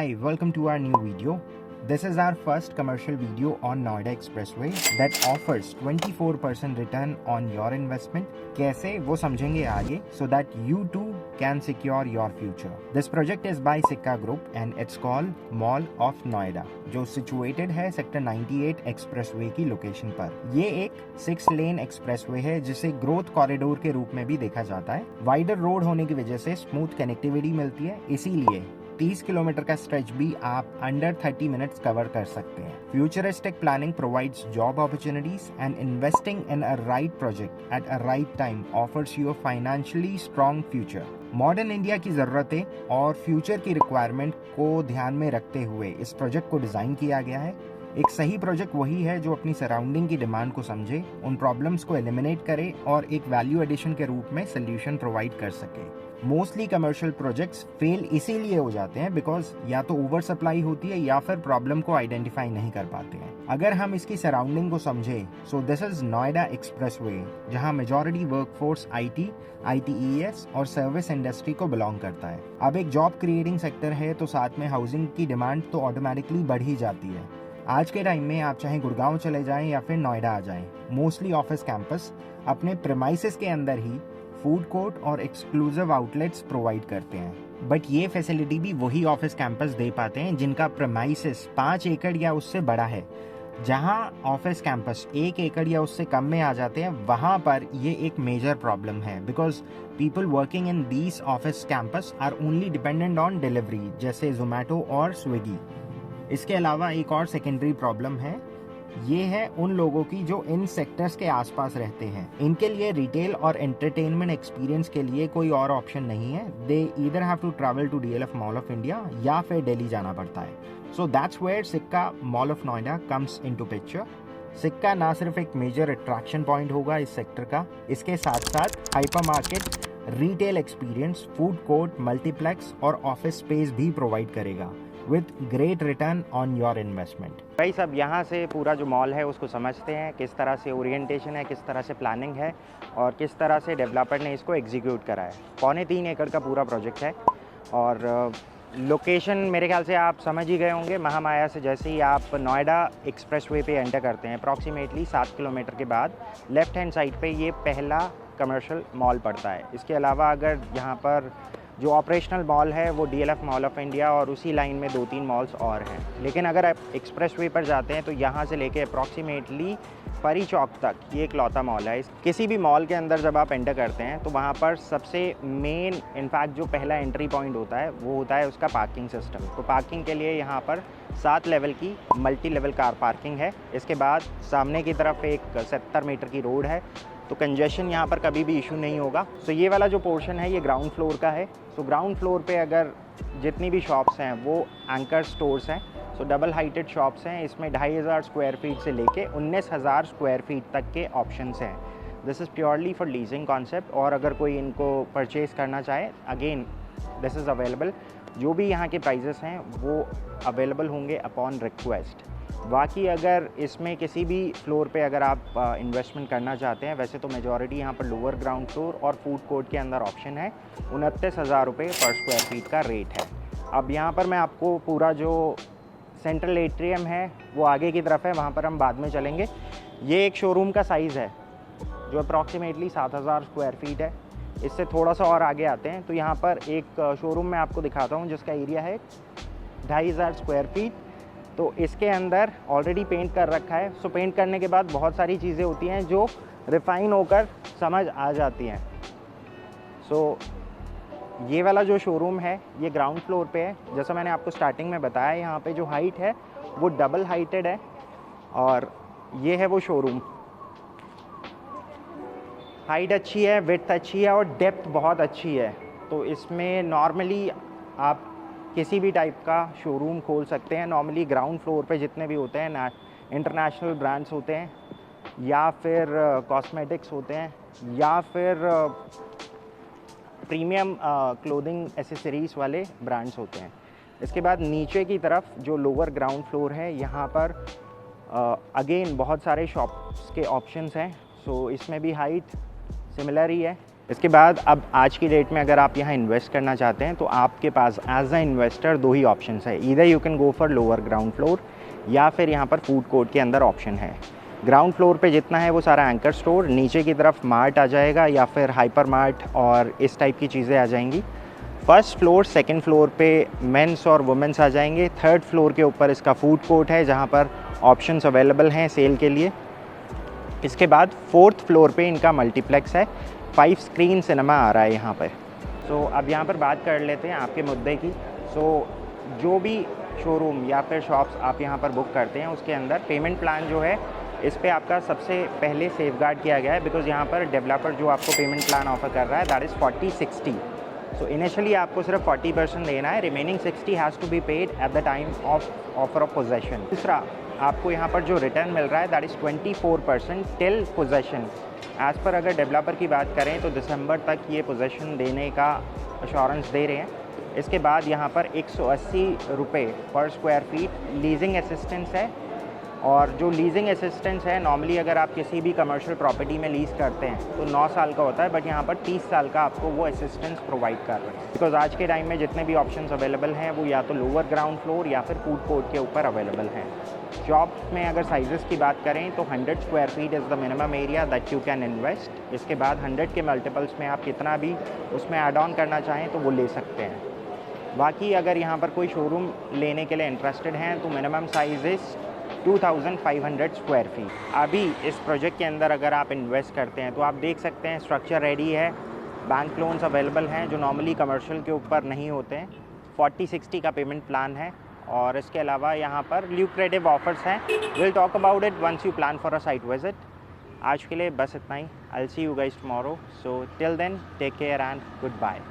Hi, welcome to our new video. This is our first commercial video on Noida Expressway that offers 24% return on your investment. कैसे वो समझेंगे आगे so that you too can secure your future. This project is by Sikka Group and it's called Mall of Noida, जो situated है sector 98 expressway की location पर। ये एक 6 लेन एक्सप्रेसवे है जिसे ग्रोथ कॉरिडोर के रूप में भी देखा जाता है। वाइडर रोड होने की वजह से स्मूथ कनेक्टिविटी मिलती है, इसीलिए 30 किलोमीटर का स्ट्रेच भी आप अंडर 30 मिनट्स कवर कर सकते हैं। Futuristic planning provides job opportunities and investing in a right project at a right time offers you a financially strong future. Modern India की ज़रूरतें और फ्यूचर की रिक्वायरमेंट को ध्यान में रखते हुए इस प्रोजेक्ट को डिज़ाइन किया गया है। एक सही प्रोजेक्ट वही है जो अपनी सराउंडिंग की डिमांड को समझे, उन प्रॉब्लम्स को एलिमिनेट करे और एक वैल्यू एडिशन के रूप में सोल्यूशन प्रोवाइड कर सके। मोस्टली कमर्शियल प्रोजेक्ट्स फेल इसीलिए हो जाते हैं बिकॉज या तो ओवर सप्लाई होती है या फिर प्रॉब्लम को आइडेंटिफाई नहीं कर पाते हैं। अगर हम इसकी सराउंडिंग को समझे, so this is Noida expressway, जहां मेजॉरिटी वर्कफोर्स आईटी, आईटीईएस और सर्विस इंडस्ट्री को बिलोंग करता है। अब एक जॉब क्रिएटिंग सेक्टर है तो साथ में हाउसिंग की डिमांड तो ऑटोमेटिकली बढ़ ही जाती है। आज के टाइम में आप चाहे गुड़गांव चले जाएं या फिर नोएडा आ जाएं, मोस्टली ऑफिस कैंपस अपने प्रेमाइसेस के अंदर ही फूड कोर्ट और एक्सक्लूसिव आउटलेट्स प्रोवाइड करते हैं। बट ये फैसिलिटी भी वही ऑफिस कैंपस दे पाते हैं जिनका प्रेमाइसेस 5 एकड़ या उससे बड़ा है। जहां ऑफिस कैंपस 1 एकड़ या उससे कम में आ जाते हैं, वहां पर ये एक मेजर प्रॉब्लम है because people working in these office campus are only dependent on delivery, जैसे जोमेटो और स्विगी। इसके अलावा एक और सेकेंडरी प्रॉब्लम है, ये है उन लोगों की जो इन सेक्टर्स के आसपास रहते हैं। इनके लिए रिटेल और एंटरटेनमेंट एक्सपीरियंस के लिए कोई और ऑप्शन नहीं है। They either have to travel to DLF mall of India या फिर दिल्ली जाना पड़ता है। So that's where Sikka mall of Noida comes into picture. Sikka ना सिर्फ एक मेजर अट्रैक्शन पॉइंट होगा इस सेक्टर का, इसके साथ साथ hyper market, retail experience, food court, multiplex और ऑफिस स्पेस भी प्रोवाइड करेगा with great return on your investment. भाई सब यहाँ से पूरा जो मॉल है उसको समझते हैं, किस तरह से ओरिएंटेशन है, किस तरह से प्लानिंग है और किस तरह से डेवलपर ने इसको एग्जीक्यूट करा है। 3.25 एकड़ का पूरा प्रोजेक्ट है और लोकेशन मेरे ख्याल से आप समझ ही गए होंगे। महामाया से जैसे ही आप नोएडा एक्सप्रेसवे पे एंटर करते हैं, अप्रॉक्सीमेटली 7 किलोमीटर के बाद लेफ़्ट हैंड साइड पे ये पहला कमर्शियल मॉल पड़ता है। इसके अलावा अगर यहाँ पर जो ऑपरेशनल मॉल है वो डीएलएफ मॉल ऑफ इंडिया और उसी लाइन में 2-3 मॉल्स और हैं। लेकिन अगर आप एक्सप्रेसवे पर जाते हैं तो यहाँ से लेके अप्रॉक्सीमेटली परी चौक तक ये इकलौता मॉल है। किसी भी मॉल के अंदर जब आप एंटर करते हैं तो वहाँ पर सबसे मेन, इनफैक्ट जो पहला एंट्री पॉइंट होता है वो होता है उसका पार्किंग सिस्टम। तो पार्किंग के लिए यहाँ पर 7 लेवल की मल्टी लेवल कार पार्किंग है। इसके बाद सामने की तरफ एक 70 मीटर की रोड है, तो कंजेशन यहाँ पर कभी भी इशू नहीं होगा। सो ये वाला जो पोर्शन है ये ग्राउंड फ्लोर का है। सो ग्राउंड फ्लोर पे अगर जितनी भी शॉप्स हैं वो एंकर स्टोर्स हैं। सो डबल हाइटेड शॉप्स हैं, इसमें 2500 स्क्वायर फीट से लेके 19,000 स्क्वायर फीट तक के ऑप्शंस हैं। This is purely for leasing concept और अगर कोई इनको परचेज़ करना चाहे, अगेन दिस इज़ अवेलेबल। जो भी यहाँ के प्राइजेस हैं वो अवेलेबल होंगे अपॉन रिक्वेस्ट। बाकी अगर इसमें किसी भी फ्लोर पे अगर आप इन्वेस्टमेंट करना चाहते हैं, वैसे तो मेजॉरिटी यहाँ पर लोअर ग्राउंड फ्लोर और फूड कोर्ट के अंदर ऑप्शन है। 29,000 रुपये पर स्क्वायर फीट का रेट है। अब यहाँ पर मैं आपको पूरा जो सेंट्रल एट्रियम है वो आगे की तरफ है, वहाँ पर हम बाद में चलेंगे। ये एक शोरूम का साइज़ है जो अप्रॉक्सीमेटली 7,000 स्क्वायर फीट है। इससे थोड़ा सा और आगे आते हैं तो यहाँ पर एक शोरूम मैं आपको दिखाता हूँ जिसका एरिया है 2,500 स्क्वायर फीट। तो इसके अंदर ऑलरेडी पेंट कर रखा है। सो पेंट करने के बाद बहुत सारी चीज़ें होती हैं जो रिफ़ाइन होकर समझ आ जाती हैं। सो ये वाला जो शोरूम है ये ग्राउंड फ्लोर पे है। जैसा मैंने आपको स्टार्टिंग में बताया, यहाँ पे जो हाइट है वो डबल हाइटेड है और ये है वो शोरूम। हाइट अच्छी है, विड्थ अच्छी है और डेप्थ बहुत अच्छी है। तो इसमें नॉर्मली आप किसी भी टाइप का शोरूम खोल सकते हैं। नॉर्मली ग्राउंड फ्लोर पे जितने भी होते हैं इंटरनेशनल ब्रांड्स होते हैं या फिर कॉस्मेटिक्स होते हैं या फिर प्रीमियम क्लोथिंग एसेसरीज़ वाले ब्रांड्स होते हैं। इसके बाद नीचे की तरफ जो लोअर ग्राउंड फ्लोर है यहाँ पर अगेन बहुत सारे शॉप्स के ऑप्शंस हैं। सो इसमें भी हाइट सिमिलर ही है। इसके बाद अब आज की डेट में अगर आप यहाँ इन्वेस्ट करना चाहते हैं तो आपके पास एज अ इन्वेस्टर 2 ही ऑप्शंस है, either you can go for lower ground floor या फिर यहाँ पर फूड कोर्ट के अंदर ऑप्शन है। ग्राउंड फ्लोर पे जितना है वो सारा एंकर स्टोर, नीचे की तरफ मार्ट आ जाएगा या फिर हाइपर मार्ट और इस टाइप की चीज़ें आ जाएंगी। फर्स्ट फ्लोर सेकंड फ्लोर पे मेंस और वुमेंस आ जाएंगे। थर्ड फ्लोर के ऊपर इसका फूड कोर्ट है जहाँ पर ऑप्शंस अवेलेबल हैं सेल के लिए। इसके बाद फोर्थ फ्लोर पे इनका मल्टीप्लेक्स है, 5 स्क्रीन सिनेमा आ रहा है यहाँ पर। सो अब यहाँ पर बात कर लेते हैं आपके मुद्दे की। जो भी शोरूम या फिर शॉप्स आप यहाँ पर बुक करते हैं उसके अंदर पेमेंट प्लान जो है इस पे आपका सबसे पहले सेफगार्ड किया गया है, बिकॉज यहाँ पर डेवलपर जो आपको पेमेंट प्लान ऑफर कर रहा है दैट इज़ 40-60। सो इनिशियली आपको सिर्फ 40% देना है, remaining 60 has to be paid at the time of offer of possession. दूसरा, आपको यहाँ पर जो रिटर्न मिल रहा है that is 24% till possession. As per अगर डेवलपर की बात करें तो दिसंबर तक ये पोजेशन देने का अश्योरेंस दे रहे हैं। इसके बाद यहाँ पर 180 रुपये पर स्क्वायर फीट लीजिंग असिस्टेंस है, और जो लीजिंग असिस्टेंस है नॉर्मली अगर आप किसी भी कमर्शियल प्रॉपर्टी में लीज़ करते हैं तो 9 साल का होता है, बट यहाँ पर 30 साल का आपको वो असिस्टेंस प्रोवाइड कर रहे हैं। बिकॉज आज के टाइम में जितने भी ऑप्शंस अवेलेबल हैं वो या तो लोअर ग्राउंड फ्लोर या फिर फूड कोर्ट के ऊपर अवेलेबल हैं। शॉप्स में अगर साइजेस की बात करें तो 100 square feet is the minimum area that you can invest. इसके बाद 100 के मल्टीपल्स में आप कितना भी उसमें ऐड ऑन करना चाहें तो वो ले सकते हैं। बाकी अगर यहाँ पर कोई शोरूम लेने के लिए इंटरेस्टेड हैं तो minimum size is 2500 square feet. अभी इस प्रोजेक्ट के अंदर अगर आप इन्वेस्ट करते हैं तो आप देख सकते हैं स्ट्रक्चर रेडी है, बैंक लोन्स अवेलेबल हैं जो नॉर्मली कमर्शियल के ऊपर नहीं होते हैं। 40-60 का पेमेंट प्लान है, और इसके अलावा यहाँ पर ल्यूक्रेटिव ऑफर्स हैं। Will talk about it once you plan for a site visit. आज के लिए बस इतना ही। I will see you guys tomorrow. So till then take care and good bye.